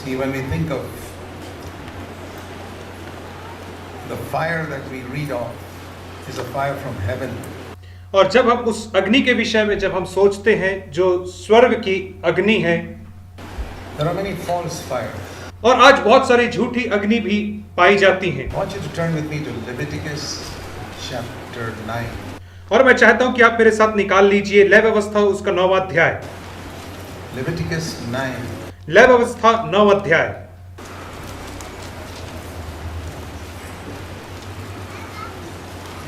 See, when we think of the fire that we read of is a fire from heaven. और जब हम उस अग्नि के विषय में जब हम सोचते हैं जो स्वर्ग की अग्नि है, There are many false fires. और आज बहुत सारी झूठी अग्नि भी पाई जाती हैं। I want you to turn with me to Leviticus chapter 9. और मैं चाहता हूं कि आप मेरे साथ निकाल लीजिए लय व्यवस्था उसका 9वां अध्याय। Leviticus 9. लय व्यवस्था 9 अध्याय।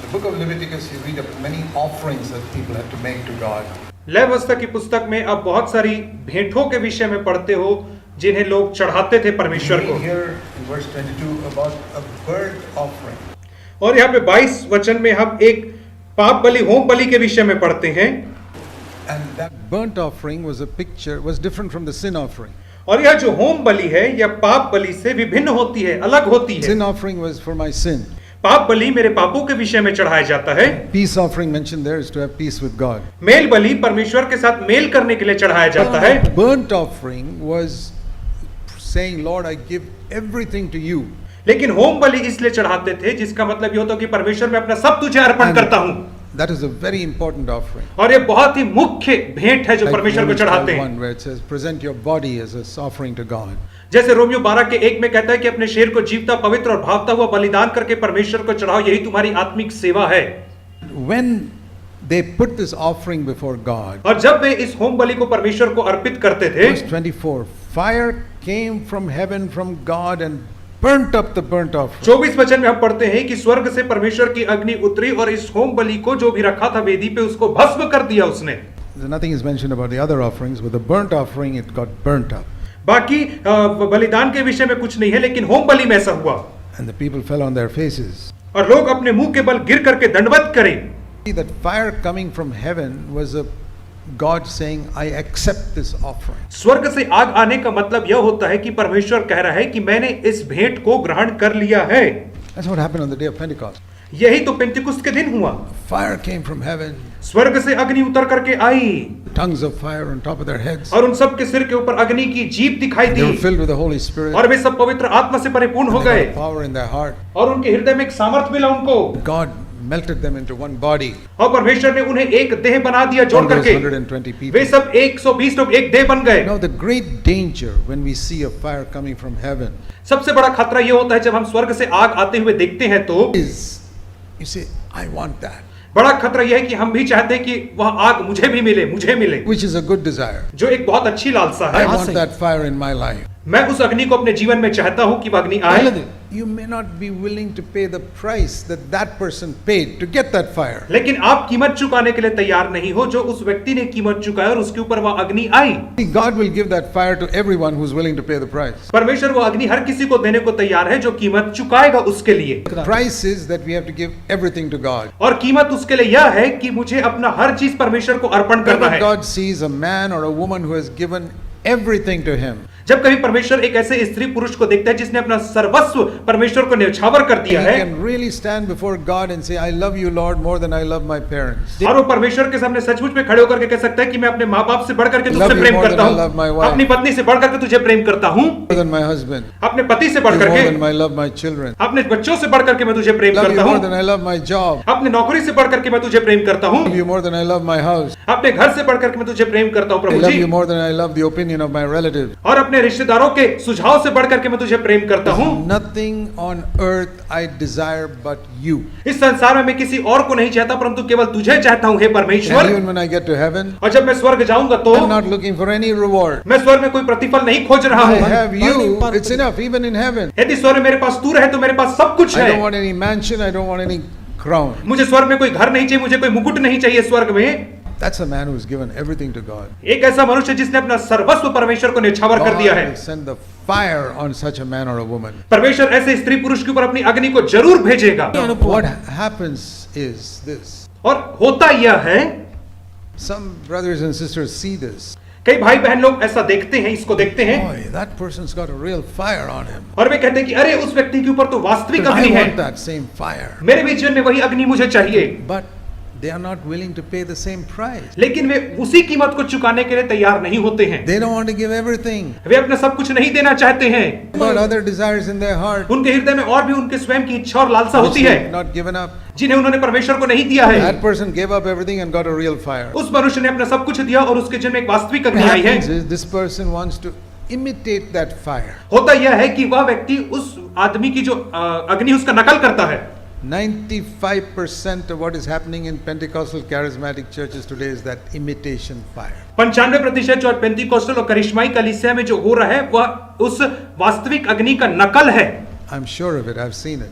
The book of Leviticus, you read of many offerings that people had to make to God. लय व्यवस्था की पुस्तक में आप बहुत सारी भेंटों के विषय में पढ़ते हो जिन्हें लोग चढ़ाते थे परमेश्वर We को। read here in verse 22 about a burnt offering. और यहाँ पे 22 वचन में हम एक पाप बलि होम बलि के विषय में पढ़ते हैं। And that burnt offering was a picture, was different from the sin offering. और यह जो होम बलि है यह पाप बलि से विभिन्न होती है, अलग होती है। Sin offering was for my sin. पाप बलि मेरे पापों के विषय में चढ़ाया जाता है। Peace offering mentioned there is to have peace with God. मेल बलि परमेश्वर के साथ मेल करने के लिए चढ़ाया जाता है। Burnt offering was saying, Lord, I give everything to you. लेकिन होम बलि इसलिए चढ़ाते थे जिसका मतलब ये होता कि परमेश्वर मैं अपना सब तुझे अर्पण करता हूँ। That is a very important offering. और ये बहुत ही मुख्य भेंट है जो Like परमेश्वर को Romans चढ़ाते हैं। 12:1 where it says, present your body as an offering to God. जैसे रोमियो 12 के 1 में कहता है कि अपने शरीर को जीवता पवित्र और भावता हुआ बलिदान करके परमेश्वर को चढ़ाओ, यही तुम्हारी आत्मिक सेवा है। When they put this offering before God, और जब वे इस होम बलि को परमेश्वर को अर्पित करते थे, verse 24, fire came from heaven from God and burnt up the burnt offering. 24 वचन में हम पढ़ते हैं कि स्वर्ग से परमेश्वर की अग्नि उतरी और इस होम बलि को जो भी रखा था वेदी पे उसको भस्म कर दिया उसने। So nothing is mentioned about the other offerings. With the burnt offering, it got burnt up. बाकी बलिदान के विषय में कुछ नहीं है, लेकिन होम बलि में ऐसा हुआ And the people fell on their faces. और लोग अपने मुंह के बल गिर करके दंडवत करें। See, that fire coming from heaven was a God saying, I accept this offering. स्वर्ग से आग आने का मतलब यह होता है कि परमेश्वर कह रहा है कि मैंने इस भेंट को ग्रहण कर लिया है। That's what happened on the day of Pentecost. यही तो पेंतिकुस्त के दिन हुआ। Fire came from heaven, स्वर्ग से अग्नि उतर करके आई tongues of fire on top of their heads. और उन सब के सिर के ऊपर अग्नि की जीभ दिखाई They were the filled with the Holy Spirit. और वे सब पवित्र आत्मा से परिपूर्ण हो They गए got power in their heart. और उनके हृदय में एक सामर्थ्य मिला उनको God melted them into one body. और परमेश्वर ने उन्हें एक देह बना दिया जोड़ All those करके। 120 people. वे सब 120 लोग एक देह बन गए। Now the great danger when we see a fire coming from heaven सबसे बड़ा खतरा यह होता है जब हम स्वर्ग से आग आते हुए देखते हैं तो is, you say, I want that, बड़ा खतरा यह है कि हम भी चाहते हैं कि वह आग मुझे भी मिले, मुझे मिले, which is a good desire. जो एक बहुत अच्छी लालसा I है। want that fire in my life. मैं उस अग्नि को अपने जीवन में चाहता हूं कि वह अग्नि आए। You may not be willing to pay the price that that person paid to get that fire. लेकिन आप कीमत चुकाने के लिए तैयार नहीं हो जो उस व्यक्ति ने कीमत चुकाया और उसके ऊपर वह अग्नि आई। See, God will give that fire to everyone who's willing to pay the price. परमेश्वर वो अग्नि हर किसी को देने को तैयार है जो कीमत चुकाएगा उसके लिए। The price is that we have to give everything to God. और कीमत उसके लिए यह है कि मुझे अपना हर चीज परमेश्वर को अर्पण करना Whenever है। God sees a man or a woman who has given everything to him, जब कभी परमेश्वर एक ऐसे स्त्री पुरुष को देखता है जिसने अपना सर्वस्व परमेश्वर को न्यौछावर कर दिया he है can really stand before God and say, I love you, Lord, more than I love my parents. और वो परमेश्वर के सामने सचमुच में खड़े होकर के कह सकता है कि मैं अपने माँ बाप से बढ़ करके Love तुझसे you प्रेम more करता than I love my हूँ, wife. अपनी पत्नी से बढ़ करके तुझे प्रेम करता हूँ, More than my husband. अपने पति से बढ़ More करके, than I love my children. अपने बच्चों से बढ़ करके मैं तुझे प्रेम Love you करता more हूँ, than I love my job. अपने नौकरी से बढ़ करके मैं तुझे प्रेम करता हूँ, Love you more than I love my house. अपने घर से बढ़ करके मैं तुझे प्रेम करता हूँ I Prabhu love ji, you more than I love the opinion of my relatives. और अपने रिश्तेदारों के सुझाव से बढ़ करके मैं तुझे प्रेम करता हूँ। Nothing on earth I desire but you. इस संसार में मैं किसी और को नहीं चाहता परंतु केवल तुझे चाहता हूँ हे And परमेश्वर। even when I get to heaven, और जब मैं स्वर्ग जाऊंगा तो I'm not looking for any reward. मैं स्वर्ग में कोई प्रतिफल नहीं खोज रहा I हूँ। have you. It's enough, even in heaven. यदि स्वर्ग में मेरे पास तू रहे तो मेरे पास सब कुछ I don't है। want any mansion. I don't want any crown. मुझे स्वर्ग में कोई घर नहीं चाहिए, मुझे कोई मुकुट नहीं चाहिए स्वर्ग में। That's a man who's given everything to God. एक ऐसा मनुष्य जिसने अपना सर्वस्व परमेश्वर को न्यौछावर कर God दिया है। will send the fire on such a man or a woman. परमेश्वर ऐसे स्त्री पुरुष के ऊपर अपनी अग्नि को जरूर भेजेगा। What happens is this. और होता यह है, Some brothers and sisters see this. कई भाई बहन लोग ऐसा देखते हैं, इसको देखते हैं Boy, that person's got a real fire on him. और वे कहते हैं कि अरे उस व्यक्ति के ऊपर तो वास्तविक I अग्नि want है, that same fire. मेरे भी जीवन में वही अग्नि मुझे चाहिए। But they are not willing to pay the same price. लेकिन वे उसी कीमत को चुकाने के लिए तैयार नहीं होते हैं। They don't want to give everything. वे अपना सब कुछ नहीं देना चाहते हैं। But other desires in their heart, उनके हृदय में और भी उनके स्वयं की इच्छा और लालसा which होती they है, have not given up. जिन्हें उन्होंने परमेश्वर को नहीं दिया है। That person gave up everything and got a real fire. उस मनुष्य ने अपना सब कुछ दिया और उसके जीवन में एक वास्तविक What अग्नि आई है। happens is this person wants to imitate that fire. होता यह है कि वह व्यक्ति उस आदमी की जो अग्नि उसका नकल करता है। 95% of what is happening in Pentecostal charismatic churches today is that imitation fire. 95% जो पेंतीकोस्टल और करिश्माई कलीसिया में जो हो रहा है वह उस वास्तविक अग्नि का नकल है। I'm sure of it. I've seen it.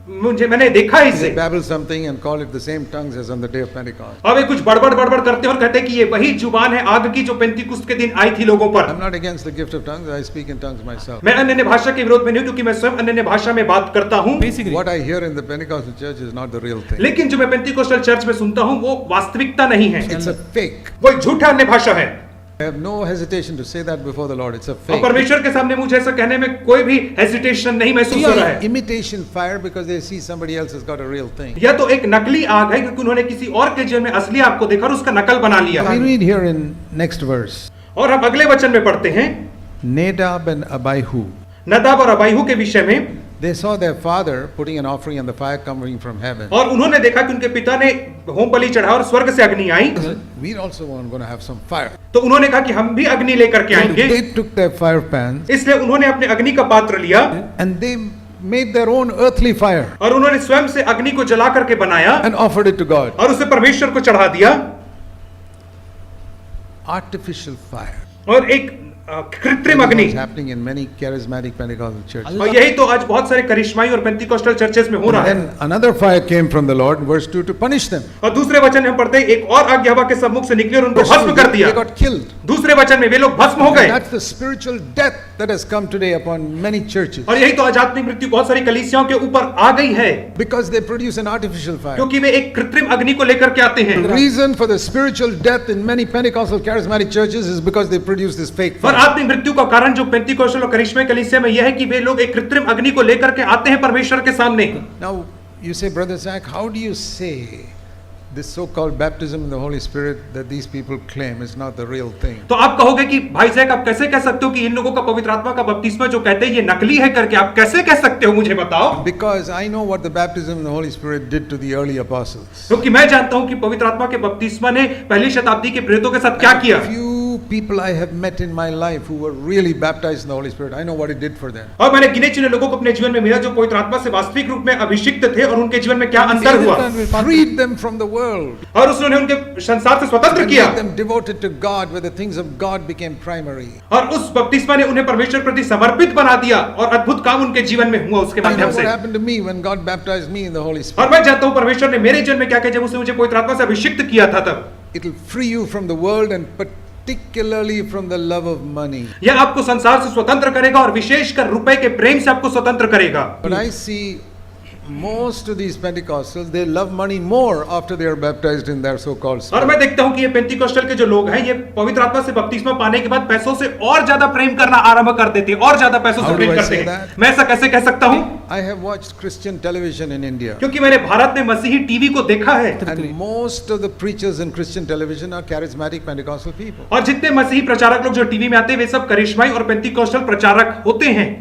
मैंने देखा है इसे। They babble something and call it the same tongues as on the day of Pentecost. अब वे कुछ बड़बड़ करते हैं और कहते हैं कि ये वही जुबान है आग की जो पेंतीकुस्त के दिन आई थी लोगों पर। I'm not against the gift of tongues. I speak in tongues myself. मैं अन्य भाषा के विरोध में नहीं हूं क्योंकि मैं स्वयं अन्य भाषा में बात करता हूं। What I hear in the Pentecostal church is not the real thing. लेकिन जो मैं पेंतीकोस्टल चर्च में सुनता हूं वो वास्तविकता नहीं है। It's a fake. वो एक झूठा अन्य भाषा है। I have no hesitation to say that before the Lord. It's a और fake. परमेश्वर के सामने मुझे ऐसा कहने में कोई भी हेजिटेशन नहीं महसूस हो रहा है। Imitation fire because they see somebody else has got a real thing. यह तो एक नकली आग है क्योंकि उन्होंने किसी और के जीवन में असली आग को देखा और उसका नकल बना लिया। We read here in next verse. और हम अगले वचन में पढ़ते हैं Nadab and Abihu. नदाब और अबीहू के विषय में। They saw their father putting an offering and the fire coming from heaven. और उन्होंने देखा कि उनके पिता ने होम बलि चढ़ाया और स्वर्ग से अग्नि आई। We also are going to have some fire. तो उन्होंने कहा कि हम भी अग्नि लेकर के आएंगे। They took their fire pans इसलिए उन्होंने अपने अग्नि का पात्र लिया and they made their own earthly fire और उन्होंने स्वयं से अग्नि को जला करके बनाया and offered it to God. और उसे परमेश्वर को चढ़ा दिया। Artificial fire. और एक कृत्रिम अग्नि। It's happening in many charismatic Pentecostal churches. और यही तो आज बहुत सारे करिश्माई और पेंतीकोस्टल चर्चेस में हो रहा है। Then another fire came from the Lord, verse 2, to punish them. और दूसरे वचन में हम पढ़ते हैं एक और आग यहोवा के सम्मुख से निकली और उनको भस्म कर दिया। They got killed. दूसरे वचन में वे लोग भस्म हो गए। That's the spiritual death that has come today upon many churches. और यही तो आध्यात्मिक मृत्यु बहुत सारी कलीसियाओं के ऊपर आ गई है Because they produce an artificial fire. क्योंकि वे एक कृत्रिम अग्नि को लेकर के आते हैं। The reason for the spiritual death in many Pentecostal charismatic churches is because they produce this fake और fire. आत्मिक मृत्यु का कारण जो पेंतीकोस्टल और करिश्माई कलीसिया में यह है कि वे लोग एक कृत्रिम अग्नि को लेकर के आते हैं परमेश्वर के सामने। Now, you say, Brother Zach, how do you say this so-called baptism in the Holy Spirit that these people claim is not the real thing? तो आप कहोगे कि भाई जैक आप कैसे कह सकते हो कि इन लोगों का पवित्र आत्मा का बपतिस्मा जो कहते हैं ये नकली है करके आप कैसे कह सकते हो मुझे बताओ। Because I know what the baptism in the Holy Spirit did to the early apostles. क्योंकि मैं जानता हूं कि पवित्र आत्मा के बपतिस्मा ने पहली शताब्दी के प्रेरितों के साथ क्या किया। Few people I have met in my life who were really baptized in the Holy Spirit. I know what it did for them. और मैंने गिने चुने लोगों को अपने जीवन में मिला जो पवित्र आत्मा से वास्तविक रूप में अभिषिक्त थे और उनके जीवन में क्या अंतर हुआ। Freed them from the world. और उसने उनके संसार से स्वतंत्र And किया made them devoted to God, where the things of God became primary. और उस बपतिस्मा ने उन्हें परमेश्वर प्रति समर्पित बना दिया और अद्भुत काम उनके जीवन में हुआ उसके I know माध्यम what से। happened to me when God baptized me in the Holy और Spirit. मैं जानता हूं परमेश्वर ने मेरे जीवन में क्या किया जब उसने मुझे पवित्र आत्मा से अभिषिक्त किया था तब। It will free you from the world and particularly from the love of money. यह आपको संसार से स्वतंत्र करेगा और विशेषकर रुपए के प्रेम से आपको स्वतंत्र करेगा। But I see most of these Pentecostals, they love money more after they are baptized in their so-called और spirit. मैं देखता हूं कि ये पेंतीकोस्टल के जो लोग हैं ये पवित्र आत्मा से बपतिस्मा पाने के बाद पैसों से और ज्यादा प्रेम करना आरंभ कर देते हैं और ज्यादा पैसों से How do प्रेम I करते say हैं। that? मैं ऐसा कैसे कह सकता हूं? I have watched Christian television in India. क्योंकि मैंने भारत में मसीही टीवी को देखा है And most of the preachers in Christian television are charismatic Pentecostal people. और जितने मसीही प्रचारक लोग जो टीवी में आते हैं वे सब करिश्माई और पेंतीकोस्टल प्रचारक होते हैं।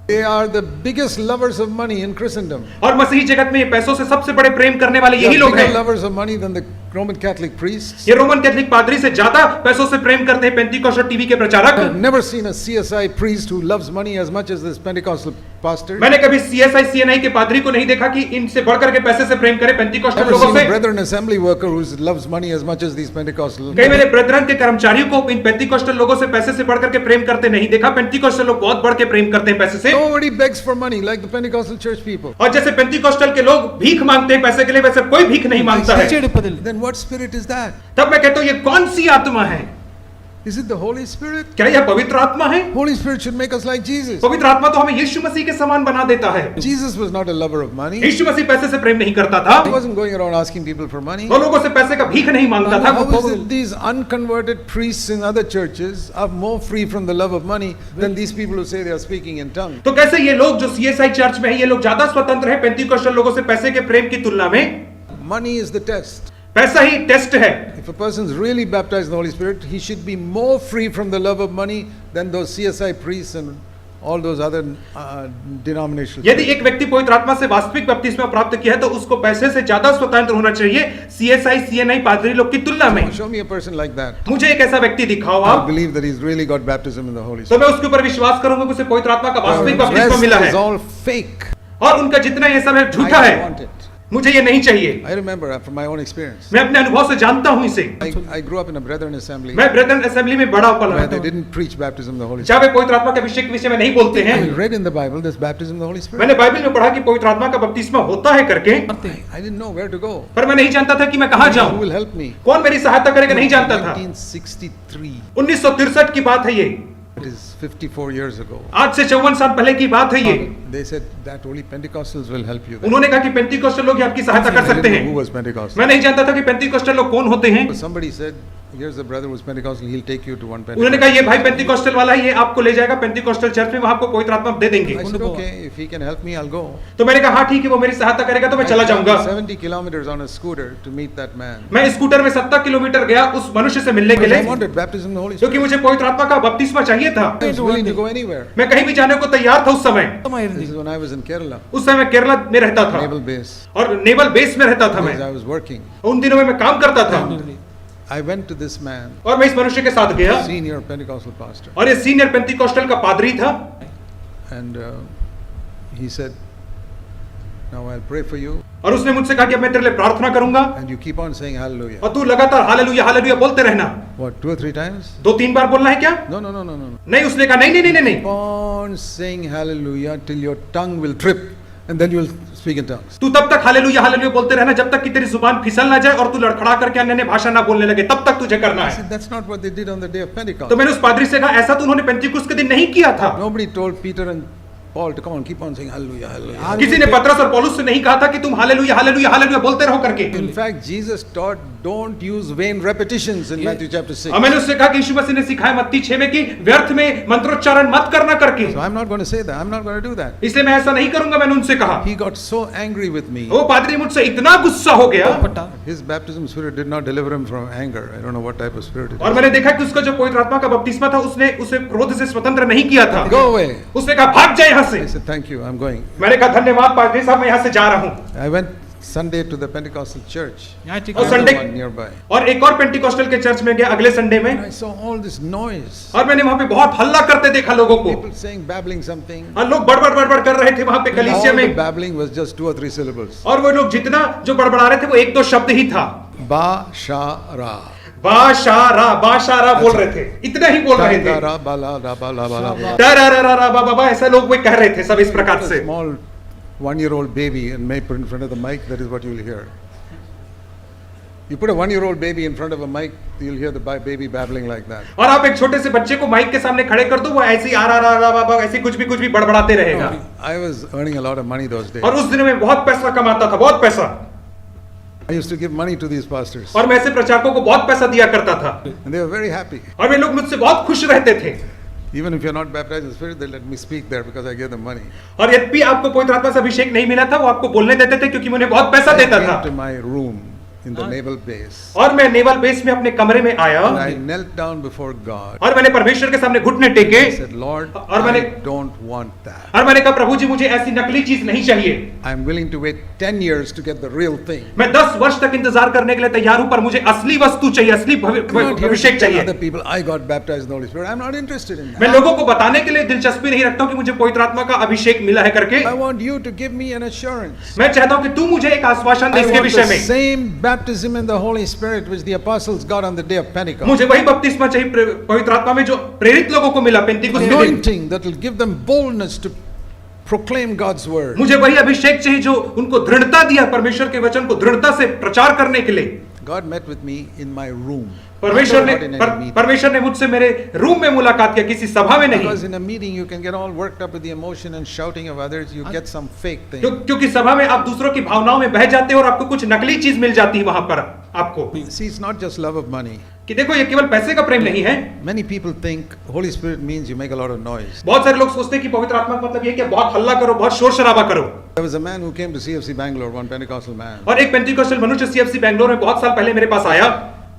They are the biggest lovers of money in Christendom. और मसीही जगत में ये पैसों से सबसे बड़े प्रेम करने वाले They यही are लोग bigger हैं। lovers of money than the Roman Catholic priests. ये रोमन कैथोलिक पादरी से ज्यादा पैसों से प्रेम करते हैं पेंतीकोस्टल टीवी के प्रचारक। I've never seen a CSI priest who loves money as much as this Pentecostal pastor. मैंने कभी CSI CNI के पादरी को नहीं देखा कि इनसे बढ़कर के पैसे से प्रेम करे पेंतीकोस्टल Never लोगों seen से। a brethren assembly worker who loves money as much as these Pentecostal. कई मेरे ब्रदरन के कर्मचारियों को इन पेंतीकोस्टल लोगों से पैसे से बढ़कर के प्रेम करते नहीं देखा। पेंतीकोस्टल लोग बहुत बढ़ के प्रेम करते हैं पैसे से। Nobody begs for money like the Pentecostal church people. और जैसे पेंतीकोस्टल के लोग भीख मांगते हैं पैसे के लिए वैसे कोई भीख नहीं मांगता है। Then what spirit is that? तब मैं कहता हूँ ये कौन सी आत्मा है? Is it the Holy Spirit? क्या यह पवित्र आत्मा है? Holy Spirit should make us like Jesus. पवित्र आत्मा तो हमें यीशु मसीह के समान बना देता है। Jesus was not a lover of money. यीशु मसीह पैसे से प्रेम नहीं करता था। He wasn't going around asking people for money. वो लोगों से पैसे का भीख नहीं मांगता था। How is it these unconverted priests in other churches are more free from the love of money than these people who say they are speaking in tongues? तो कैसे ये लोग जो CSI चर्च में है ये लोग ज्यादा स्वतंत्र हैं पेंतीकोस्टल लोगों से पैसे के प्रेम की तुलना में? Money is the test. पैसा ही टेस्ट है। If a person is really baptized in the Holy Spirit, he should be more free from the love of money than those CSI priests and all those other denominational. यदि एक व्यक्ति पवित्र आत्मा से वास्तविक बपतिस्मा प्राप्त किया है तो उसको पैसे से ज्यादा स्वतंत्र होना चाहिए सीएसआई सीएनआई पादरी लोग की तुलना में। Show me a person like that. मुझे एक ऐसा व्यक्ति दिखाओ I आप, believe that he's really got baptism in the Holy तो Spirit. मैं उसके ऊपर विश्वास करूंगा कि उसे पवित्र आत्मा का वास्तविक The बपतिस्मा rest मिला is है, all fake. और उनका जितना ये सब है झूठा I है। don't want it. मुझे ये नहीं चाहिए। I remember from my own experience. मैं अपने अनुभव से जानता हूँ इसे। I grew up in a Brethren assembly मैं ब्रेदरन असेंबली में बड़ा पला where they हूँ, didn't preach baptism in the Holy Spirit. जहाँ वे पवित्र आत्मा के अभिषेक के विषय में नहीं बोलते हैं। I read in the Bible there's baptism in the Holy Spirit. मैंने बाइबल में पढ़ा कि पवित्र आत्मा का बपतिस्मा होता है करके, I didn't know where to go. पर मैं नहीं जानता था कि मैं कहाँ Who जाऊँ, will help me? कौन मेरी सहायता करेगा, नहीं जानता था। 1963. 1963 की बात है ये, It is 54 years ago. आज से 54 साल पहले की बात है ये। They said that only Pentecostals will help you. उन्होंने कहा कि पेंटिकोस्टल लोग ही आपकी सहायता कर I सकते didn't know who हैं। was Pentecostal. मैं नहीं जानता था कि पेंटिकोस्टल लोग कौन होते हैं। But somebody said, here's a brother who's Pentecostal, he'll take you to one उन्होंने Pentecostal. कहा ये भाई पेंटिकोस्टल वाला है, ये आपको ले जाएगा पेंटिकोस्टल चर्च में, वहां आपको पवित्र आत्मा दे देंगे। I said, okay, if he can help me, I'll go. तो मैंने कहा हाँ ठीक है, वो मेरी सहायता करेगा तो मैं चला I जाऊंगा। traveled 70 kilometers on a scooter to meet that man. मैं स्कूटर में 70 किलोमीटर गया उस मनुष्य से मिलने के Because I लिए, wanted baptism in the Holy क्योंकि Spirit. मुझे पवित्र आत्मा का बपतिस्मा चाहिए था। I was willing to go anywhere. मैं कहीं भी जाने को तैयार था उस समय। This is when I was in Kerala, उस समय मैं केरला में रहता था naval base. और नेवल बेस में रहता था Because मैं। I was working. उन दिनों में मैं काम करता था I went to this man, और मैं इस मनुष्य के साथ गया, senior Pentecostal pastor, और ये सीनियर पेंटिकोस्टल का पादरी था। and he said, now I'll pray for you, और उसने मुझसे कहा कि अब मैं तेरे लिए प्रार्थना करूंगा and you keep on saying hallelujah. और तू लगातार हालेलुया हालेलुया बोलते रहना। What, 2 or 3 times? 2-3 बार बोलना है क्या? No, no, no, no, no. नहीं, उसने कहा नहीं नहीं नहीं नहीं, Keep on saying hallelujah till your tongue will trip, and then you'll speak in tongues. तू तब तक हालेलुया हालेलुया बोलते रहना जब तक कि तेरी जुबान फिसल ना जाए और तू लड़खड़ा करके अन्य भाषा ना बोलने लगे, तब तक तुझे करना I है। said, that's not what they did on the day of Pentecost. तो मैंने उस पादरी से कहा ऐसा तो उन्होंने पेंटिकुस्त के दिन नहीं किया था। Nobody told Peter and Paul to come on, keep on saying hallelujah, hallelujah. किसी ने पतरस और पौलुस से नहीं कहा था कि तुम हालेलुया हालेलुया हालेलुया बोलते रहो करके। In fact, Jesus taught don't use vain repetitions in Matthew chapter 6. और मैंने उससे कहा कि यीशु मसीह ने सिखाया मत्ती 6 में कि व्यर्थ में मंत्रोच्चारण मत करना करके। So I'm not going to say that. I'm not going to do that. इसलिए मैं ऐसा नहीं करूंगा, मैंने उनसे कहा। He got so angry with me. वो पादरी मुझसे इतना गुस्सा हो गया, His baptism spirit did not deliver him from anger. I don't know what type of spirit it और is. मैंने देखा कि उसका जो पवित्र आत्मा का बपतिस्मा था उसने उसे क्रोध से स्वतंत्र नहीं किया था। Go away. उसने कहा भाग जाए यहाँ से। I said, thank you, I'm going. मैंने कहा धन्यवाद पादरी साहब, मैं यहाँ से जा रहा हूँ। I went Sunday to the Pentecostal church. और Another संडे one nearby. और एक और पेंटिकोस्टल के चर्च में गया अगले संडे में, And I saw all this noise. और मैंने वहां पे बहुत हल्ला करते देखा लोगों को, People saying, babbling something. और लोग बड़बड़ बड़बड़ कर रहे थे वहां पे कलीसिया All the में, babbling was just 2 or 3 syllables. और वो लोग जितना जो बड़बड़ा रहे थे वो 1-2 शब्द ही था। Ba-sha-ra. बाशारा बोल रहे थे, इतना ही बोल रहे थे। Ta-ra-ba-la-ra-ba-la-ba-la-ba. रा बाबा ऐसा लोग वो कह रहे थे सब इस प्रकार A से। small 1-year-old baby and make put in front of the mic, that is what you'll hear. You put a 1-year-old baby in front of a mic, you'll hear the baby babbling like that. और आप एक छोटे से बच्चे को mic के सामने खड़े कर दो, वो ऐसे ही आ रहा बाबा ऐसे कुछ भी बड़बड़ाते रहेगा। I was earning a lot of money those days. और उस दिन में बहुत पैसा कमाता था, बहुत पैसा, I used to give money to these pastors, और मैं ऐसे प्रचारकों को बहुत पैसा दिया करता था, and they were very happy. और वे लोग मुझसे बहुत खुश रहते थे। Even if you're not baptized in the Spirit, they let me speak there because I gave them money. और यद्यपि आपको पवित्र आत्मा से अभिषेक नहीं मिला था, वो आपको बोलने देते थे क्योंकि मुझे बहुत पैसा I देता came था। to my room in the naval base, और मैं नेवल बेस में अपने कमरे में आया, and I knelt down before God. और मैंने परमेश्वर के सामने घुटने टेके, I said, Lord, और मैंने- I don't want that. और मैंने कहा प्रभु जी मुझे ऐसी नकली चीज नहीं चाहिए। I'm willing to wait 10 years to get the real thing. मैं 10 वर्ष तक इंतजार करने के लिए तैयार हूं, पर मुझे असली वस्तु चाहिए, असली Not here to Abhishek tell चाहिए। other people I got baptized in the Holy Spirit. I'm not interested in मैं that. लोगों को बताने के लिए दिलचस्पी नहीं रखता हूं कि मुझे पवित्र आत्मा का अभिषेक मिला है करके। I want you to give me an assurance. मैं चाहता हूं कि तू मुझे एक आश्वासन दे I इसके want विषय the में। same baptism in the Holy Spirit which the apostles got on the day of Pentecost. मुझे वही बपतिस्मा चाहिए पवित्र आत्मा में जो प्रेरित लोगों को मिला पेंतिकुस्त के दिन। Anointing that will give them boldness to proclaim God's word. मुझे वही अभिषेक चाहिए जो उनको दृढ़ता दिया परमेश्वर के वचन को दृढ़ता से प्रचार करने के लिए। God met with me in my room. परमेश्वर ने Not in any meeting. परमेश्वर ने मुझसे मेरे रूम में मुलाकात किया, किसी सभा में नहीं। Because in a meeting you can get all worked up with the emotion and shouting of others, you get some fake thing. क्योंकि सभा में आप दूसरों की भावनाओं में बह जाते हो और आपको कुछ नकली चीज मिल जाती है वहां पर आपको। See, it's not just love of money. कि देखो ये केवल पैसे का प्रेम नहीं है। Many people think Holy Spirit means you make a lot of noise. बहुत सारे लोग सोचते हैं कि पवित्र आत्मा का मतलब ये है कि बहुत हल्ला करो, बहुत शोर शराबा करो। There was a man who came to CFC Bangalore, one Pentecostal man. और एक पेंटिकोस्टल मनुष्य सीएफसी बैंगलोर में बहुत साल पहले मेरे पास आया,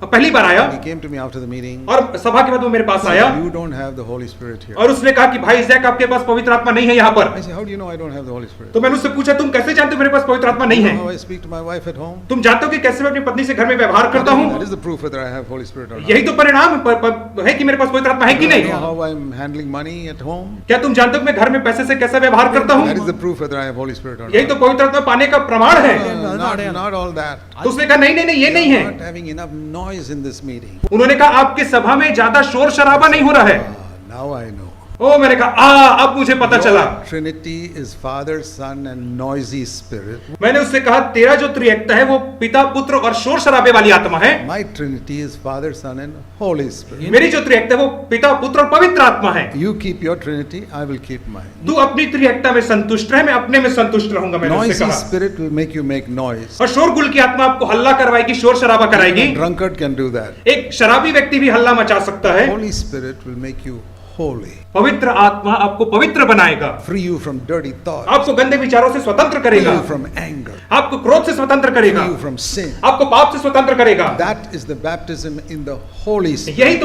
पहली बार आया, He came to me after the meeting. और सभा के बाद वो मेरे पास आया You don't have the Holy Spirit here. और उसने कहा कि भाई जैक आपके पास पवित्र आत्मा नहीं है यहाँ पर। I said, how do you know I don't have the Holy Spirit? तो मैंने उससे पूछा तुम कैसे जानते हो मेरे पास पवित्र आत्मा नहीं You है? know how I speak to my wife at home? तुम जानते हो कि कैसे मैं अपनी पत्नी से घर में व्यवहार करता That हूँ? is the proof whether I have Holy Spirit or not. यही तो परिणाम है कि मेरे पास पवित्र आत्मा है कि You know नहीं। how I'm handling money at home? क्या तुम जानते हो कि मैं घर में पैसे से कैसा व्यवहार करता That is हूँ? the proof whether I have Holy Spirit or यही not. तो पवित्र आत्मा पाने का प्रमाण है। Not all that. तो उसने कहा नहीं नहीं नहीं ये नहीं You're है। not having enough noise in this meeting. उन्होंने कहा आपके सभा में ज्यादा शोर शराबा नहीं हो रहा है। Now I know. ओ मैंने कहा अब मुझे पता चला। Your Trinity is Father, Son, and noisy spirit. मैंने उससे कहा तेरा जो त्रिएकता है वो पिता पुत्र और शोर शराबे वाली आत्मा है। My Trinity is Father, Son, and Holy Spirit. मेरी जो त्रिएकता है वो पिता पुत्र और पवित्र आत्मा है। You keep your Trinity, I will keep mine. तू अपनी त्रिएकता में संतुष्ट रह, मैं अपने में संतुष्ट रहूंगा। मैंने उससे Noisy कहा spirit will make you make noise. और शोरगुल की आत्मा आपको हल्ला करवाएगी, शोर शराबा A कराएगी। drunkard can do that. एक शराबी व्यक्ति भी हल्ला मचा सकता है। Holy Spirit will make you holy. पवित्र आत्मा आपको पवित्र बनाएगा, Free you from dirty thoughts. आपको गंदे विचारों से स्वतंत्र Free करेगा, you from anger. आपको क्रोध से स्वतंत्र Free करेगा, you from sin. आपको पाप से स्वतंत्र करेगा। That is the baptism in the Holy Spirit. यही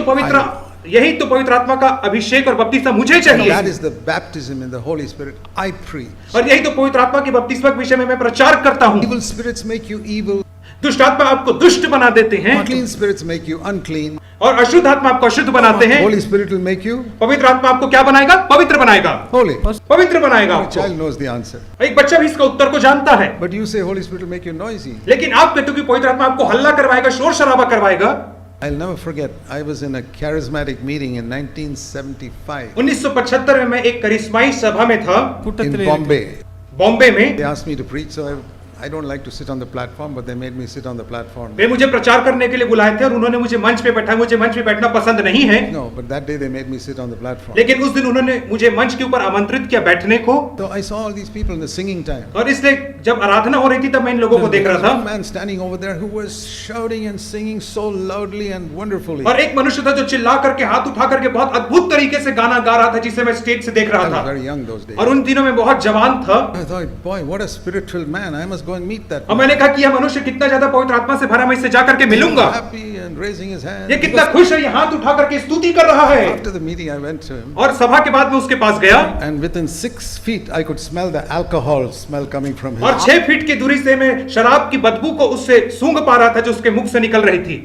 तो पवित्र आत्मा का अभिषेक और बपतिस्मा मुझे That चाहिए। is the baptism in the Holy Spirit. I preach. और यही तो पवित्र आत्मा के बपतिस्मा के विषय में मैं प्रचार करता हूँ। Evil spirits make you evil. दुष्ट आत्मा आपको दुष्ट बना देते हैं Unclean spirits make you unclean. और अशुद्ध आत्मा आपको अशुद्ध बनाते हैं। Holy Spirit will make you पवित्र आत्मा आपको क्या बनाएगा? पवित्र बनाएगा, holy. पवित्र बनाएगा A child आपको। knows the answer. एक बच्चा भी इसका उत्तर को जानता है, But you say Holy Spirit will make you noisy. लेकिन आप कहते हो कि पवित्र आत्मा आपको हल्ला करवाएगा, शोर शराबा करवाएगा। I'll never forget. I was in a charismatic meeting in 1975 1975 में मैं एक करिश्माई सभा में था in Bombay. बॉम्बे में। They asked me to preach, so I don't like to sit on the platform, but they made me sit on the platform. वे मुझे प्रचार करने के लिए बुलाए थे और उन्होंने मुझे मंच पे बैठाया। मुझे मंच पे बैठना पसंद नहीं है, No, but that day they made me sit on the platform. लेकिन उस दिन उन्होंने मुझे मंच के ऊपर आमंत्रित किया बैठने को। So I saw all these people in the singing time. और इसलिए जब आराधना हो रही थी तब मैं इन लोगों को देख There रहा was one था man standing over there who was shouting and singing so loudly and wonderfully. और एक मनुष्य था जो चिल्ला करके हाथ उठा करके बहुत अद्भुत तरीके से गाना गा रहा था, जिसे मैं स्टेज से देख I रहा was था। very young those days. और उन दिनों में बहुत जवान था I thought, boy, what a spirit-filled man! I must go and meet that और man. मैंने कहा कि यह मनुष्य कितना ज्यादा पवित्र आत्मा से भरा, मैं इससे जाकर के मिलूंगा। Happy and raising his hand. ये कितना खुश है, ये हाथ उठा करके स्तुति कर रहा है। After the meeting, I went to him, और सभा के बाद में उसके पास गया and within 6 feet, I could smell the alcohol smell coming from और him. 6 फीट की दूरी से मैं शराब की बदबू को उससे सूंघ पा रहा था जो उसके मुख से निकल रही थी।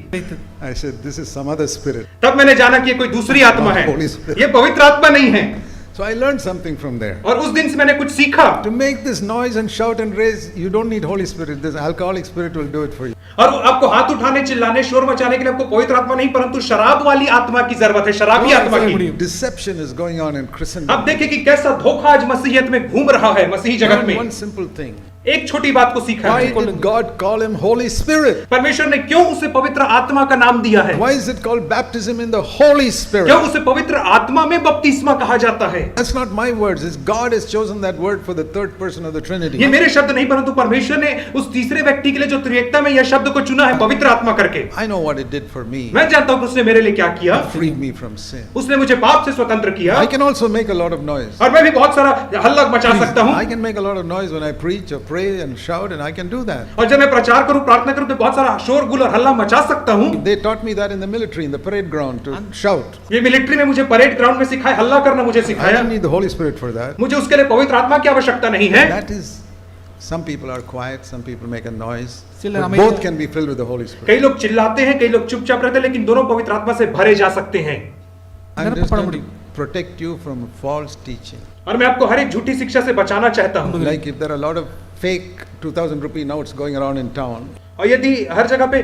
I said, "This is some other spirit." तब मैंने जाना कि ये कोई दूसरी आत्मा है, Holy Spirit. ये पवित्र आत्मा नहीं है। So I learned something from there. और उस दिन से मैंने कुछ सीखा। To make this noise and shout and raise, you don't need Holy Spirit. This alcoholic spirit will do it for you. और आपको हाथ उठाने, चिल्लाने, शोर मचाने के लिए आपको पवित्र आत्मा नहीं परंतु शराब वाली आत्मा की जरूरत है, शराबी आत्मा की। Deception is going on in Christendom. अब देखिए कि कैसा धोखा आज मसीहियत में घूम रहा है, मसीही जगत में। One simple thing. एक छोटी बात को सीखा Why है। did God call him Holy Spirit? परमेश्वर ने क्यों उसे पवित्र आत्मा का नाम दिया है? Why is it called baptism in the Holy क्यों Spirit? उसे पवित्र आत्मा में बपतिस्मा कहा जाता है? That's not my words. It's God has chosen that word for the third person of the ये Trinity. मेरे शब्द नहीं परंतु परमेश्वर ने उस तीसरे व्यक्ति के लिए जो त्रिएकता में यह शब्द को चुना है, पवित्र आत्मा करके। I know what it did for me. मैं जानता हूं कि उसने मेरे लिए क्या किया। It freed me from sin. उसने मुझे पाप से स्वतंत्र किया I can also make a lot of noise. और मैं भी बहुत सारा हल्ला मचा सकता हूं। I can make a lot of noise when I preach or pray and shout, and I can do that. और जब मैं प्रचार करूं, प्रार्थना करूं तो बहुत सारा शोर गुल और हल्ला मचा सकता हूं। They taught me that in the military, in the parade ground, to shout. ये मिलिट्री में मुझे परेड ग्राउंड में सिखाया, हल्ला करना मुझे I सिखाया। don't need the Holy Spirit for that. मुझे उसके लिए पवित्र आत्मा की आवश्यकता नहीं है। That is, some people are quiet, some people make a noise. Chilla, But I mean- both can be filled with the Holy Spirit. कई लोग चिल्लाते हैं, कई लोग चुपचाप रहते हैं, लेकिन दोनों पवित्र आत्मा से भरे जा सकते हैं। I'm just going to protect you from false teaching. और मैं आपको हर एक झूठी शिक्षा से बचाना चाहता हूं। Like if there are a lot of fake 2000 rupee notes going around in town, और यदि हर जगह पे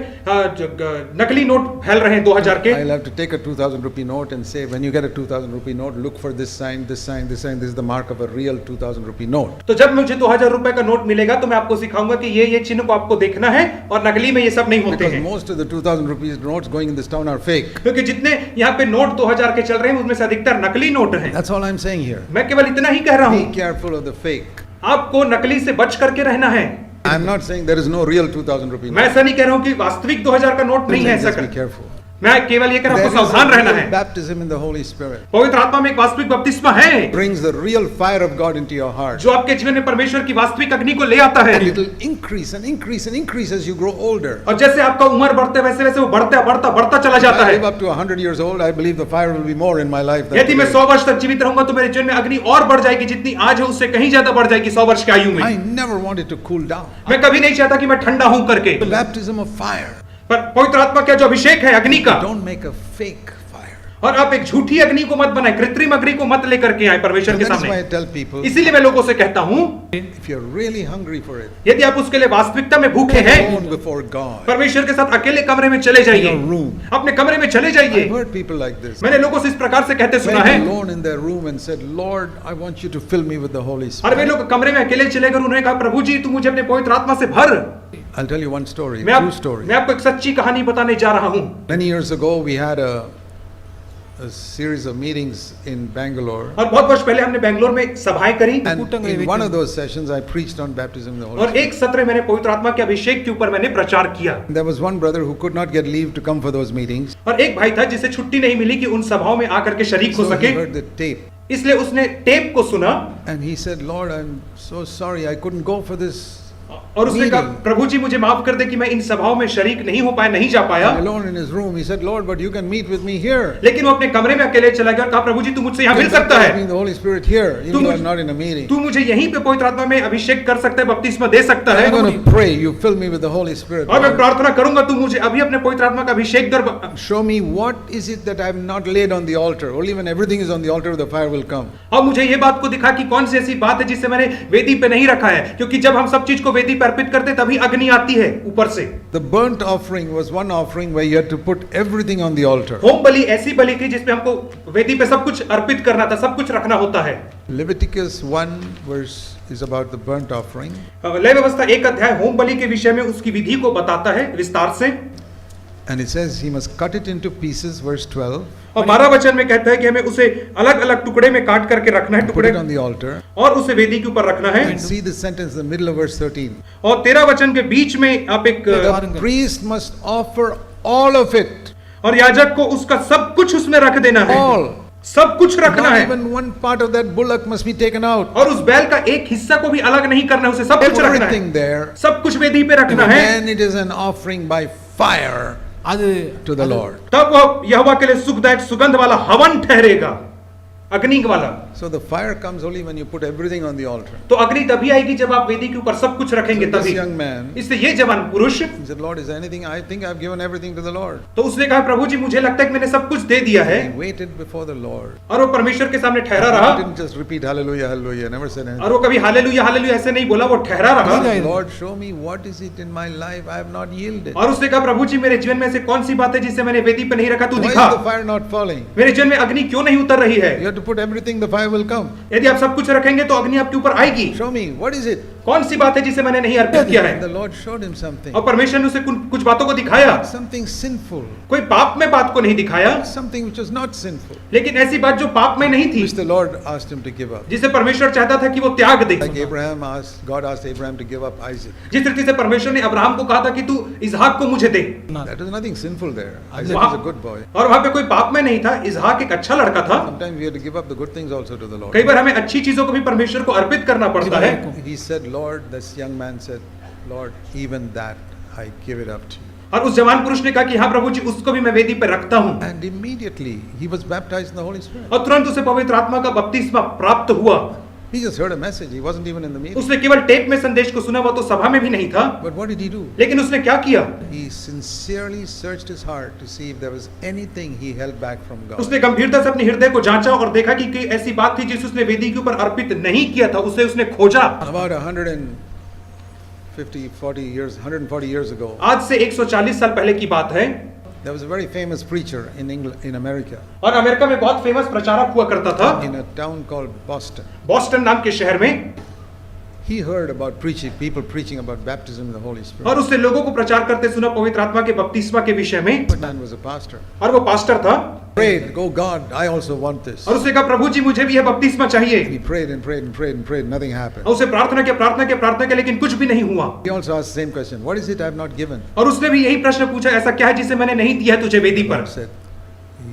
नकली नोट फैल रहे हैं 2000 के, I'll have to take a 2000 rupee note and say, when you get a 2000 rupee note, look for this sign, this sign, this sign. This is the mark of a real 2000 rupee note. तो जब मुझे 2000 रुपए का note मिलेगा तो मैं आपको सिखाऊंगा कि ये चिन्ह को आपको देखना है, और नकली में ये सब नहीं होते Because हैं। most of the 2000 rupees notes going in this town are fake. क्योंकि जितने यहाँ पे नोट 2000 के चल रहे हैं उसमें से अधिकतर नकली नोट हैं। That's all I'm saying here. मैं केवल इतना ही कह रहा Be हूँ, careful of the fake. आपको नकली से बच करके रहना है। I'm not saying there is no real 2000 rupee मैं note. ऐसा नहीं कह रहा हूँ कि वास्तविक 2000 का नोट नहीं है, ऐसा Just be कर। careful. मैं केवल ये कह रहा हूँ, There आपको is सावधान a रहना real है। baptism in the Holy Spirit. पवित्र आत्मा में एक वास्तविक बपतिस्मा है Brings the real fire of God into your heart. जो आपके जीवन में परमेश्वर की वास्तविक अग्नि को ले आता है। And it will increase and increase and increase as you grow older. और जैसे आपका उम्र बढ़ते वैसे वैसे वो बढ़ता बढ़ता बढ़ता चला जाता If I है। live up to 100 years old, I believe the fire will be more in my life than यदि मैं today. 100 वर्ष तक जीवित रहूंगा तो मेरे जीवन में अग्नि और बढ़ जाएगी, जितनी आज है उससे कहीं ज्यादा बढ़ जाएगी 100 वर्ष की आयु में। I never wanted to cool down. मैं कभी नहीं चाहता कि मैं ठंडा हूं करके, The baptism of fire. पर पवित्र आत्मा का जो अभिषेक है अग्नि का, Don't make a fake fire. और आप एक झूठी अग्नि को मत बनाए, कृत्रिम अग्नि को मत लेकर के आए परमेश्वर And के that is why I सामने। tell people, इसीलिए मैं लोगों से कहता हूं, if you're really hungry for it, यदि आप उसके लिए वास्तविकता में भूखे हैं, alone before God, परमेश्वर के साथ अकेले कमरे में चले जाइए, in your room. अपने कमरे में चले I've जाइए। heard people like this. मैंने लोगों से इस प्रकार से कहते सुना Went है, alone in their room and said, Lord, I want you to fill me with the Holy और वे Spirit. लोग कमरे में अकेले चले गए, उन्होंने कहा प्रभु जी तू मुझे अपने पवित्र आत्मा से भर। I'll tell you one story, मैं true story. मैं आपको एक सच्ची कहानी बताने जा रहा हूं। Many years ago, we had a series of meetings in Bangalore. और बहुत वर्ष पहले हमने बेंगलोर में सभाएं करी, And in one of those sessions, I preached on baptism in the Holy और Spirit. एक सत्र में मैंने पवित्र आत्मा के अभिषेक के ऊपर मैंने प्रचार किया। There was one brother who could not get leave to come for those meetings. और एक भाई था जिसे छुट्टी नहीं मिली कि उन सभाओं में आकर के शरीक हो So he सके, heard the tape. इसलिए उसने टेप को सुना And he said, Lord, I'm so sorry, I couldn't go for this. और उसने कहा Meeting. प्रभु जी मुझे माफ कर दे कि मैं इन सभाओं में शरीक नहीं हो पाया, नहीं जा पाया। And alone in his room, he said, Lord, but you can meet with me here. लेकिन वो अपने कमरे में अकेले चला गया और कहा प्रभु जी तू मुझसे यहाँ You मिल can सकता baptize me है, in the Holy Spirit here, तू even though मुझ- I'm not in a meeting. तू मुझे यहीं पे पवित्र आत्मा में अभिषेक कर सकता है, बपतिस्मा दे सकता है। I'm going to pray, you fill me with the Holy Spirit. और मैं Lord. प्रार्थना करूंगा तू मुझे अभी अपने पवित्र आत्मा का अभिषेक कर। Show me what is it that I've not laid on the altar. Only when everything is on the altar, the fire will come. और मुझे ये बात को दिखा कि कौन सी ऐसी बात है जिसे मैंने वेदी पे नहीं रखा है, क्योंकि जब हम सब चीज को वेदी पे अर्पित करते हैं, तभी अग्नि आती है ऊपर से। The burnt offering was one offering where you had to put everything on the altar. होम बलि ऐसी बलि थी जिसमें हमको वेदी पे सब कुछ अर्पित करना था, सब कुछ रखना होता है। Leviticus 1 verse is about the burnt offering. लय व्यवस्था एक अध्याय होम बलि के विषय में उसकी विधि को बताता है विस्तार से, And it says he must cut it into pieces, verse 12, और 12 वचन में कहता है कि हमें उसे अलग अलग टुकड़े में काट करके रखना है, put टुकड़े it on the altar. और उसे वेदी के ऊपर रखना है। And see the sentence in the middle of verse 13. और 13 वचन के बीच में आप एक The priest must offer all of it. और याजक को उसका सब कुछ उसमें रख देना है, All. सब कुछ रखना Not है, even one part of that bullock must be taken out. और उस बैल का एक हिस्सा को भी अलग नहीं करना है, उसे सब कुछ रखना है, Everything there. सब कुछ वेदी पे रखना है। And it is an offering by fire to the Lord. तब वह यहोवा के लिए सुखदायक सुगंध वाला हवन ठहरेगा, अग्नि वाला। So the fire comes only when you put everything on the altar. तो अग्नि तभी आएगी जब आप वेदी के ऊपर सब कुछ रखेंगे So this तभी। young man, इसलिए ये जवान पुरुष, he said, Lord, is there anything? I think I've given everything to the Lord. तो उसने कहा प्रभु जी मुझे लगता है कि मैंने सब कुछ दे दिया है, He waited before the Lord. और वो परमेश्वर के सामने ठहरा He रहा, didn't just repeat hallelujah, hallelujah, never said और anything. वो कभी हालेलुया हालेलुया ऐसे नहीं बोला, वो ठहरा रहा। Lord, show me what is it in my life I have not yielded. और उसने कहा प्रभु जी मेरे जीवन में से कौन सी बात है जिसे मैंने वेदी पे नहीं रखा, तू Why दिखा। is the fire not falling? मेरे जीवन में अग्नि क्यों नहीं उतर रही है? You have to put everything, the fire will come. यदि आप सब कुछ रखेंगे तो अग्नि आपके ऊपर आएगी। Show me, what is it? कौन सी बात है जिसे मैंने नहीं अर्पित किया And the है? Lord showed him something. और परमेश्वर ने उसे कुछ बातों को दिखाया, Something sinful. कोई पाप में बात को नहीं दिखाया, Something which was not sinful. लेकिन ऐसी बात जो पाप में नहीं थी, Which the Lord asked him to give up. जिसे परमेश्वर चाहता था कि वो त्याग दे। Like Abraham asked, God asked Abraham to give up Isaac. जिस रीति से परमेश्वर ने अब्राहम को कहा था कि तू इसहाक को मुझे दे, That was nothing sinful there. Isaac वहाँ- was a good boy. और वहां पे कोई पाप में नहीं था, इसहाक एक अच्छा लड़का था। Sometimes we have to give up the good things also to the Lord. कई बार हमें अच्छी चीजों को भी परमेश्वर को अर्पित करना पड़ता है। He said, Lord, this young man said, Lord, even that I give it up to you. और उस जवान पुरुष ने कहा कि हाँ प्रभु जी उसको भी मैं वेदी पे रखता हूँ, And immediately he was baptized in the Holy Spirit. और तुरंत उसे पवित्र आत्मा का बपतिस्मा प्राप्त हुआ। He just heard a message. He wasn't even in the meeting. उसने केवल टेप में संदेश को सुना, वो तो सभा में भी नहीं था, But what did he do? लेकिन उसने क्या किया? He sincerely searched his heart to see if there was anything he held back from God. उसने गंभीरता से अपने हृदय को जांचा और देखा कि कोई ऐसी बात थी जिसे उसने वेदी के ऊपर अर्पित नहीं किया था, उसे उसने खोजा। About 50, 40 years, 140 years ago, आज से 140 साल पहले की बात है, there was a very famous preacher in England, in America, और अमेरिका में बहुत फेमस प्रचारक हुआ करता था, in a town called Boston. Boston नाम के शहर में। He heard about people preaching about baptism in the Holy Spirit. और उसने लोगों को प्रचार करते सुना पवित्र आत्मा के बपतिस्मा के विषय में। That man was a pastor. और वो पास्टर था। Prayed, "Go God, I also want this." और उसने कहा प्रभु जी मुझे भी यह बपतिस्मा चाहिए। He prayed and prayed and prayed and prayed. Nothing happened. और उसे प्रार्थना किया, लेकिन कुछ भी नहीं हुआ। He also asked the same question. What is it I have not given? और उसने भी यही प्रश्न पूछा, ऐसा क्या है जिसे मैंने नहीं दिया तुझे वेदी पर? God said,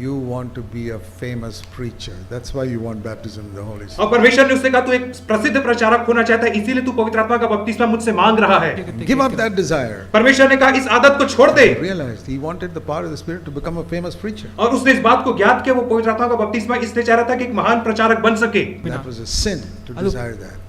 "You want to be a famous preacher. That's why you want baptism in the Holy Spirit." और परमेश्वर ने उससे कहा तू एक प्रसिद्ध प्रचारक होना चाहता है, इसीलिए तू पवित्र आत्मा का बपतिस्मा मुझसे मांग रहा है। Give up that desire. परमेश्वर ने कहा इस आदत को छोड़ दे। He realized he wanted the power of the Spirit to become a famous preacher. और उसने इस बात को ज्ञात किया, वो पवित्र आत्मा का बपतिस्मा इसलिए चाह रहा था कि एक महान प्रचारक बन सके। That was a sin to desire that.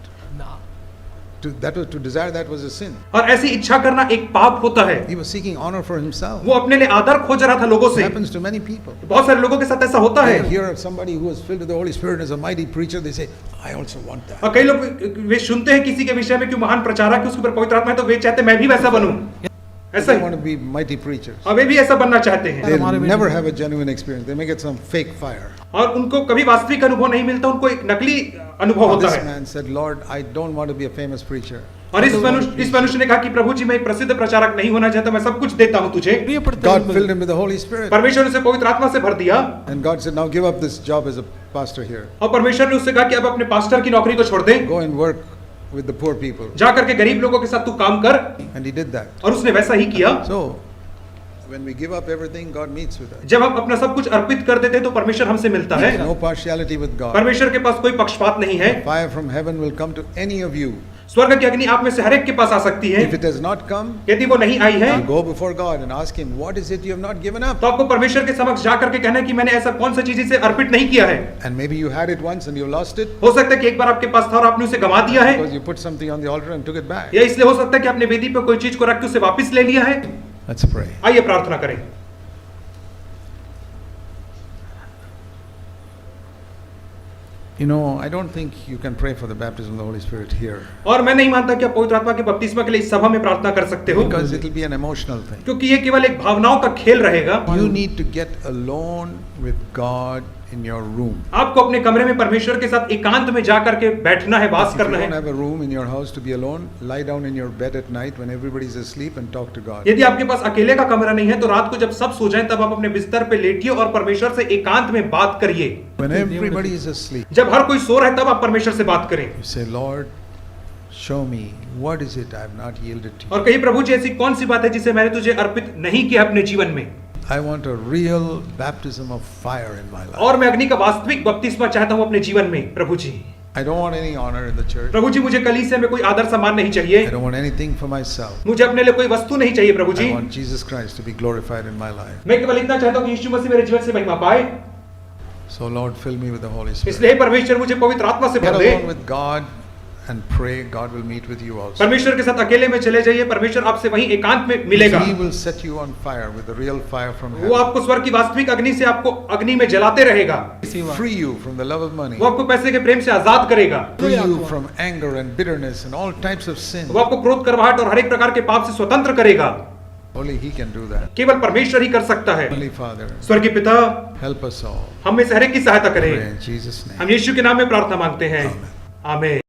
To desire that was a sin. और ऐसी इच्छा करना एक पाप होता है। He was seeking honor for himself. वो अपने लिए आदर खोज रहा था लोगों It से। happens to many people. बहुत सारे लोगों के साथ ऐसा होता है। They hear of somebody who is filled with the Holy Spirit and is a mighty preacher. They say, "I also want that." और कई लोग वे सुनते हैं किसी के विषय में कि महान प्रचारक है, उसके ऊपर पवित्र आत्मा है, तो वे चाहते हैं मैं भी वैसा बनूं। ऐसा They he, want to be mighty preachers. और वे भी ऐसा बनना चाहते हैं। They never have a genuine experience. They may get some fake fire. और उनको कभी वास्तविक अनुभव नहीं मिलता, उनको एक नकली अनुभव होता This है। man said, "Lord, I don't want to be a famous preacher." और इस मनुष्य ने कहा कि प्रभु जी मैं एक प्रसिद्ध प्रचारक नहीं होना चाहता, मैं सब कुछ देता हूं तुझे। God filled him with the Holy Spirit. परमेश्वर ने उसे पवित्र आत्मा से भर दिया। And God said, "Now give up this job as a pastor here. और परमेश्वर ने उससे कहा कि अब अपने पास्टर की नौकरी को छोड़ दे, Go and work with the poor people." जा करके गरीब लोगों के साथ तू काम कर। And he did that. और उसने वैसा ही किया। So, when we give up everything, God meets with us. जब हम अपना सब कुछ अर्पित कर देते हैं तो परमेश्वर हमसे मिलता है। No partiality with God. परमेश्वर के पास कोई पक्षपात नहीं है। Fire from heaven will come to any of you. स्वर्ग की अग्नि आप में से हर एक के पास आ सकती है। If it has not come, यदि वो नहीं आई है you go before God and ask Him, "What is it you have not given up?" तो आपको परमेश्वर के समक्ष जा करके कहना है कि मैंने ऐसा कौन सा चीज इसे अर्पित नहीं किया है। And maybe you had it once and you lost it हो सकता है कि एक बार आपके पास था और आपने उसे गंवा दिया है, because you put something on the altar and took it back. या इसलिए हो सकता है कि आपने वेदी पर कोई चीज को रख के उसे वापस ले लिया है। Let's pray. आइए प्रार्थना करें। You know, I don't think you can pray for the baptism of the Holy Spirit here और मैं नहीं मानता कि आप पवित्र आत्मा के बपतिस्मा के लिए इस सभा में प्रार्थना कर सकते हो, because it will be an emotional thing. क्योंकि ये केवल एक भावनाओं का खेल रहेगा। You need to get alone with God in your room. आपको अपने कमरे में परमेश्वर के साथ एकांत में जा करके बैठना है, वास If you करना don't है। have a room in your house to be alone, lie down in your bed at night when everybody is asleep and talk to God. यदि आपके पास अकेले का कमरा नहीं है तो रात को जब सब सो जाएं तब आप अपने बिस्तर पे लेटिए और परमेश्वर से एकांत में बात करिए। When everybody is asleep, जब हर कोई सो रहा है तब आप परमेश्वर से बात करें you say, "Lord, show me what is it I have not yielded to you. और कहिए प्रभु जी ऐसी कौन सी बात है जिसे मैंने तुझे अर्पित नहीं किया अपने जीवन में, I want a real baptism of fire in my life. और मैं अग्नि का वास्तविक बपतिस्मा चाहता हूं अपने जीवन में। प्रभु जी, I don't want any honor in the church. प्रभु जी मुझे कलीसिया में कोई आदर सम्मान नहीं चाहिए, I don't want anything for myself. मुझे अपने लिए कोई वस्तु नहीं चाहिए। प्रभु I ji, want Jesus Christ to be glorified in my life. मैं केवल इतना चाहता हूं कि यीशु मसीह मेरे जीवन से महिमा पाए। So Lord, fill me with the Holy Spirit. इसलिए परमेश्वर मुझे पवित्र आत्मा से Get भर दे। alone with God and pray. God will meet with you also. परमेश्वर के साथ अकेले में चले जाइए, परमेश्वर आपसे वहीं एकांत में मिलेगा। He will set you on fire with the real fire from वो heaven. आपको स्वर्ग की वास्तविक अग्नि से आपको अग्नि में जलाते रहेगा। Free you from the love of money. वो आपको पैसे के प्रेम से आजाद करेगा। Free you from anger and bitterness and all types of sin. वो आपको क्रोध, करवाहट और हर एक प्रकार के पाप से स्वतंत्र करेगा। Only He can do that. केवल परमेश्वर ही कर सकता है। Heavenly Father, स्वर्गीय पिता, help us all. हम में से हर एक की सहायता Pray करें। in Jesus' name. हम यीशु के नाम में प्रार्थना मांगते हैं। Amen. आमीन।